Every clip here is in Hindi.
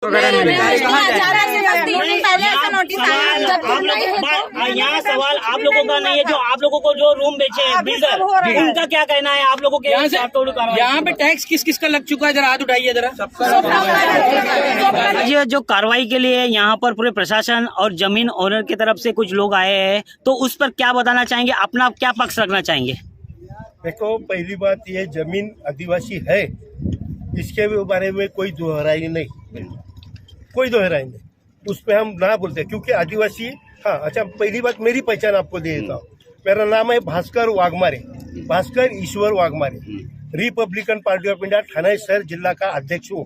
यहाँ सवाल आप लोगों का नहीं है, जो आप लोगों को जो रूम बेचे हैं बिल्डर, उनका क्या कहना है आप लोगों के? यहाँ पे टैक्स किस किस का लग चुका है, जरा हाथ उठाइए जरा। जी, जो कार्रवाई के लिए यहाँ पर पूरे प्रशासन और जमीन ओनर की तरफ से कुछ लोग आए हैं, तो उस पर क्या बताना चाहेंगे, अपना क्या पक्ष रखना चाहेंगे? देखो, पहली बात ये जमीन आदिवासी है, इसके बारे में कोई दोहराई नहीं, कोई दोहराई नहीं, उस पर हम ना बोलते क्योंकि आदिवासी। हाँ, अच्छा, पहली बात मेरी पहचान आपको दे देता हूँ। मेरा नाम है Bhaskar Waghmare, Bhaskar Ishwar Waghmare, Republican party of India Thane शहर जिला का अध्यक्ष हूँ।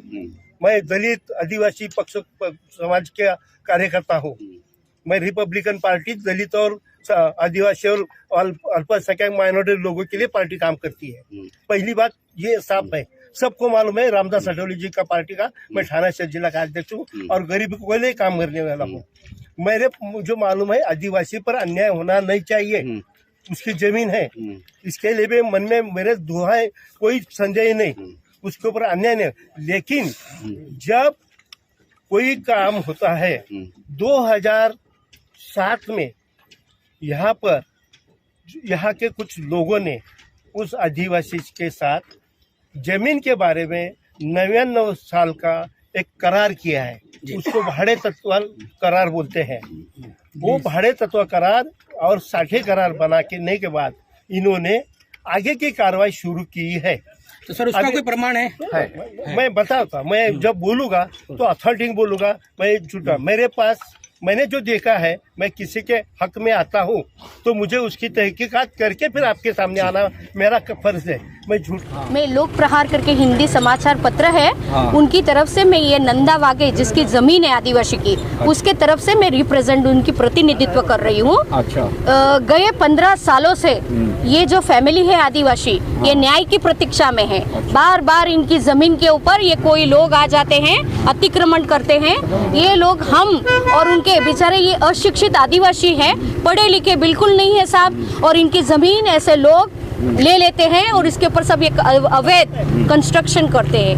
मैं दलित आदिवासी पक्ष समाज के कार्यकर्ता हूँ। मैं रिपब्लिकन पार्टी दलित और आदिवासी और अल्पसंख्यक माइनॉरिटी लोगों के लिए पार्टी काम करती है। पहली बात ये साफ है, सबको मालूम है, रामदास अठौली जी का पार्टी का मैं ठाणे शहर जिला का अध्यक्ष हूँ और गरीब को लिए काम करने वाला हूँ। मेरे जो मालूम है, आदिवासी पर अन्याय होना नहीं चाहिए, उसकी जमीन है, इसके लिए भी मन में मेरे दुहाई कोई संदेह नहीं, उसके ऊपर अन्याय नहीं। लेकिन जब कोई काम होता है, 2007 में यहाँ पर यहाँ के कुछ लोगों ने उस आदिवासी के साथ जमीन के बारे में 99 साल का एक करार किया है, उसको भाड़े तत्व करार बोलते हैं। वो भाड़े तत्व करार और साठे करार बनाने के बाद इन्होंने आगे की कार्रवाई शुरू की है। तो सर, उसका कोई प्रमाण है? मैं बताता, मैं जब बोलूंगा तो अथॉरिटी बोलूंगा, मैं झूठा। मेरे पास मैंने जो देखा है, मैं किसी के हक में आता हूँ तो मुझे उसकी तहकीकात करके फिर आपके सामने आना मेरा फर्ज है। मैं झूठ मैं लोक प्रहार करके हिंदी समाचार पत्र है, उनकी तरफ से मैं ये नंदा वाघे जिसकी जमीन है आदिवासी की, उसके तरफ से मैं रिप्रेजेंट उनकी प्रतिनिधित्व कर रही हूँ। गए 15 सालों से ये जो फैमिली है आदिवासी, ये न्याय की प्रतीक्षा में है। बार बार इनकी जमीन के ऊपर ये कोई लोग आ जाते हैं, अतिक्रमण करते हैं। ये लोग हम और उनके बेचारे ये अशिक्षित आदिवासी हैं, पढ़े लिखे बिल्कुल नहीं है साहब, और इनकी जमीन ऐसे लोग ले लेते हैं और इसके ऊपर सब एक अवैध कंस्ट्रक्शन करते हैं।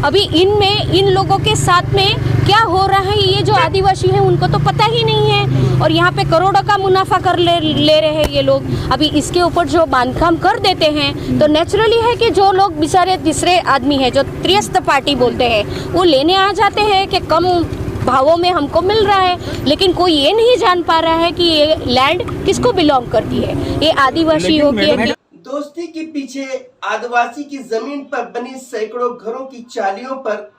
अभी इन लोगों के साथ में क्या हो रहा है, ये जो आदिवासी हैं उनको तो पता ही नहीं है, और यहाँ पे करोड़ों का मुनाफा कर ले रहे हैं ये लोग। अभी इसके ऊपर जो बांधकाम कर देते हैं तो नेचुरली है कि जो लोग बेचारे तीसरे आदमी है, जो त्रियस्त पार्टी बोलते हैं, वो लेने आ जाते हैं कि कम भावों में हमको मिल रहा है, लेकिन कोई ये नहीं जान पा रहा है कि ये लैंड किसको बिलोंग करती है, ये आदिवासियों की। दोस्ती के पीछे आदिवासी की जमीन पर बनी सैकड़ों घरों की चालियों पर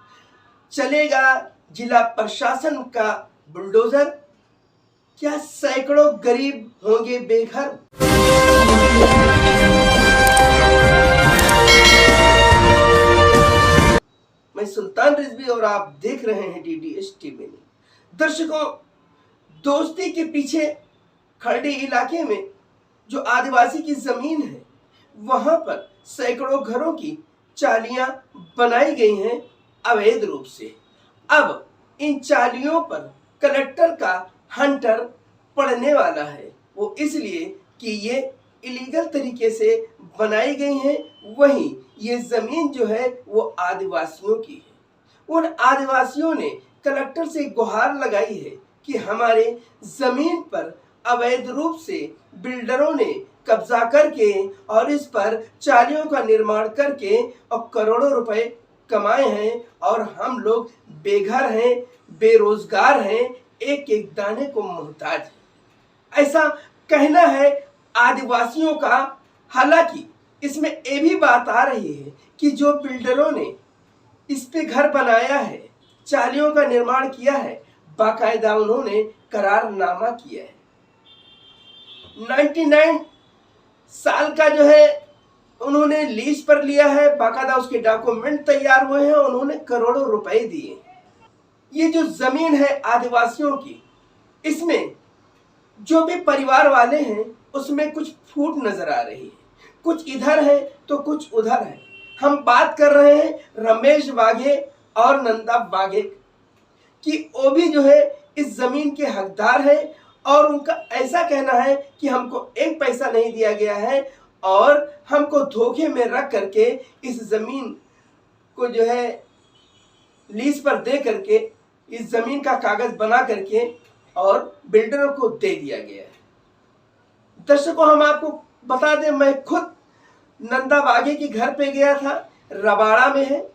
चलेगा जिला प्रशासन का बुलडोजर। क्या सैकड़ों गरीब होंगे बेघर? मैं सुल्तान रिजवी और आप देख रहे हैं DDS टीवी। दर्शकों, दोस्ती के पीछे खरडी इलाके में जो आदिवासी की जमीन है, वहां पर सैकड़ों घरों की चालियां बनाई गई हैं अवैध रूप से। अब इन चालियों पर कलेक्टर का हंटर पड़ने वाला है, वो इसलिए कि ये इलीगल तरीके से बनाई गई हैं। वहीं ये जमीन जो है वो आदिवासियों की है। उन आदिवासियों ने कलेक्टर से गुहार लगाई है कि हमारे जमीन पर अवैध रूप से बिल्डरों ने कब्जा करके और इस पर चालियों का निर्माण करके और करोड़ों रुपए कमाए हैं, और हम लोग बेघर हैं, बेरोजगार हैं, एक एक दाने को मोहताज हैं। ऐसा कहना है आदिवासियों का। हालांकि इसमें ये भी बात आ रही है कि जो बिल्डरों ने इस पे घर बनाया है, चालियों का निर्माण किया है, बाकायदा उन्होंने करारनामा किया है। 99 साल का जो है उन्होंने लीज पर लिया है, बाकायदा उसके डॉक्यूमेंट तैयार हुए हैं, उन्होंने करोड़ों रुपए दिए। ये जो जमीन है आदिवासियों की, इसमें जो भी परिवार वाले हैं उसमें कुछ फूट नजर आ रही है, कुछ इधर है तो कुछ उधर है। हम बात कर रहे हैं रमेश वाघे और नंदा वाघे की। वो भी जो है इस जमीन के हकदार है, और उनका ऐसा कहना है कि हमको एक पैसा नहीं दिया गया है और हमको धोखे में रख करके इस जमीन को जो है लीज पर दे करके इस जमीन का कागज बना करके और बिल्डरों को दे दिया गया है। दर्शकों, हम आपको बता दें, मैं खुद नंदा वाघे के घर पे गया था, रबाड़ा में है,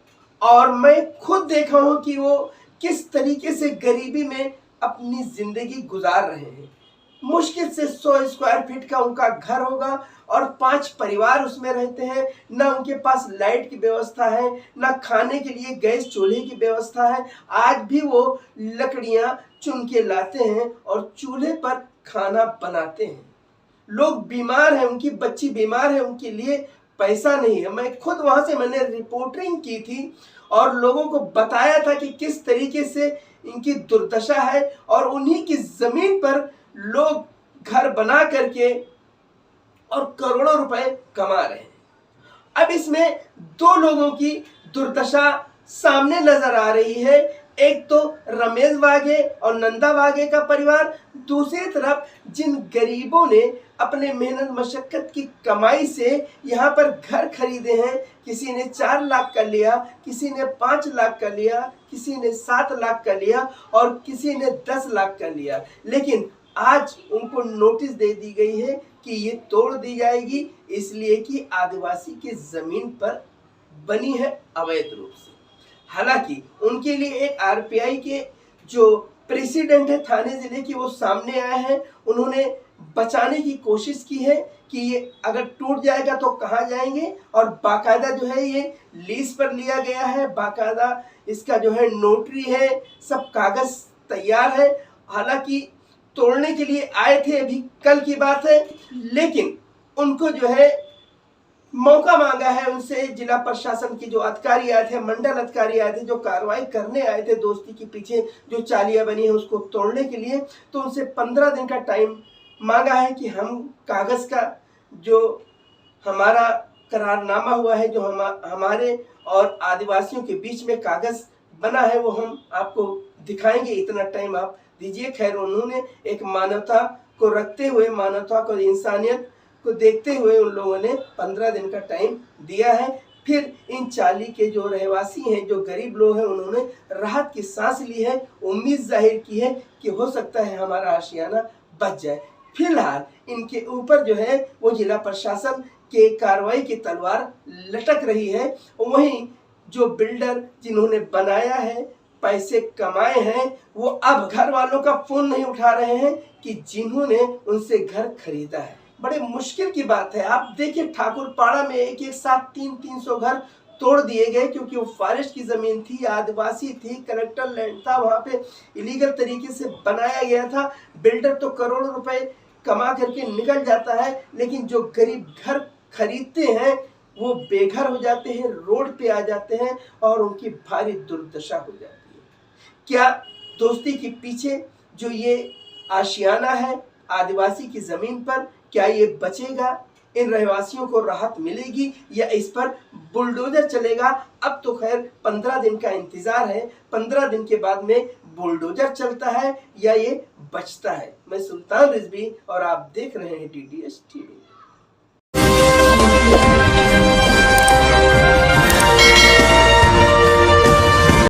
और मैं खुद देखा हूं कि वो किस तरीके से गरीबी में अपनी जिंदगी गुजार रहे हैं। मुश्किल से 100 स्क्वायर फीट का उनका घर होगा और 5 परिवार उसमें रहते हैं। ना उनके पास लाइट की व्यवस्था है, ना खाने के लिए गैस चूल्हे की व्यवस्था है। आज भी वो लकड़ियां चुन के लाते हैं और चूल्हे पर खाना बनाते हैं। लोग बीमार हैं, उनकी बच्ची बीमार है, उनके लिए पैसा नहीं है। मैं खुद वहां से मैंने रिपोर्टिंग की थी और लोगों को बताया था कि किस तरीके से इनकी दुर्दशा है, और उन्हीं की जमीन पर लोग घर बना करके और करोड़ों रुपए कमा रहे हैं। अब इसमें 2 लोगों की दुर्दशा सामने नजर आ रही है। एक तो रमेश वाघे और नंदा वाघे का परिवार, दूसरी तरफ जिन गरीबों ने अपने मेहनत मशक्कत की कमाई से यहाँ पर घर खरीदे हैं, किसी ने 4 लाख का लिया, किसी ने 5 लाख का लिया, किसी ने 7 लाख का लिया और किसी ने 10 लाख का लिया, लेकिन आज उनको नोटिस दे दी गई है कि ये तोड़ दी जाएगी, इसलिए कि आदिवासी की जमीन पर बनी है अवैध रूप से। हालांकि उनके लिए एक आरपीआई के जो प्रेसिडेंट है थाने जिले के, वो सामने आए हैं। उन्होंने बचाने की कोशिश की है कि ये अगर टूट जाएगा तो कहाँ जाएंगे, और बाकायदा जो है ये लीज पर लिया गया है, बाकायदा इसका जो है नोटरी है, सब कागज तैयार है। हालांकि तोड़ने के लिए आए थे, अभी कल की बात है, लेकिन उनको जो है मौका मांगा है उनसे जिला प्रशासन के जो अधिकारी आए थे, मंडल अधिकारी आए थे, जो कार्रवाई करने आए थे दोस्ती के पीछे जो चालियां बनी है उसको तोड़ने के लिए, तो उनसे 15 दिन का टाइम मांगा है कि हम कागज का जो हमारा करारनामा हुआ है, जो हमारे और आदिवासियों के बीच में कागज बना है, वो हम आपको दिखाएंगे, इतना टाइम आप दीजिए। खैर, उन्होंने एक मानवता को रखते हुए, मानवता को, इंसानियत को देखते हुए उन लोगों ने 15 दिन का टाइम दिया है। फिर इन चाली के जो रहवासी हैं, जो गरीब लोग हैं, उन्होंने राहत की सांस ली है, उम्मीद जाहिर की है कि हो सकता है हमारा आशियाना बच जाए। फिलहाल इनके ऊपर जो है वो जिला प्रशासन के कार्रवाई की तलवार लटक रही है। वहीं जो बिल्डर जिन्होंने बनाया है, पैसे कमाए हैं, वो अब घर वालों का फोन नहीं उठा रहे हैं कि जिन्होंने उनसे घर खरीदा है। बड़े मुश्किल की बात है। आप देखिए, ठाकुरपाड़ा में एक साथ 300 घर तोड़ दिए गए, क्योंकि वो फॉरेस्ट की जमीन थी, आदिवासी थी, कलेक्टर लैंड था, वहां पे इलीगल तरीके से बनाया गया था। बिल्डर तो करोड़ों रुपए कमा करके निकल जाता है, लेकिन जो गरीब घर खरीदते हैं वो बेघर हो जाते हैं, रोड पे आ जाते हैं और उनकी भारी दुर्दशा हो जाती है। क्या दोस्ती के पीछे जो ये आशियाना है आदिवासी की जमीन पर, क्या ये बचेगा? इन रहवासियों को राहत मिलेगी या इस पर बुलडोजर चलेगा? अब तो खैर 15 दिन का इंतजार है, 15 दिन के बाद में बुलडोजर चलता है या ये बचता है। मैं सुल्तान रिजवी और आप देख रहे हैं TDS TV।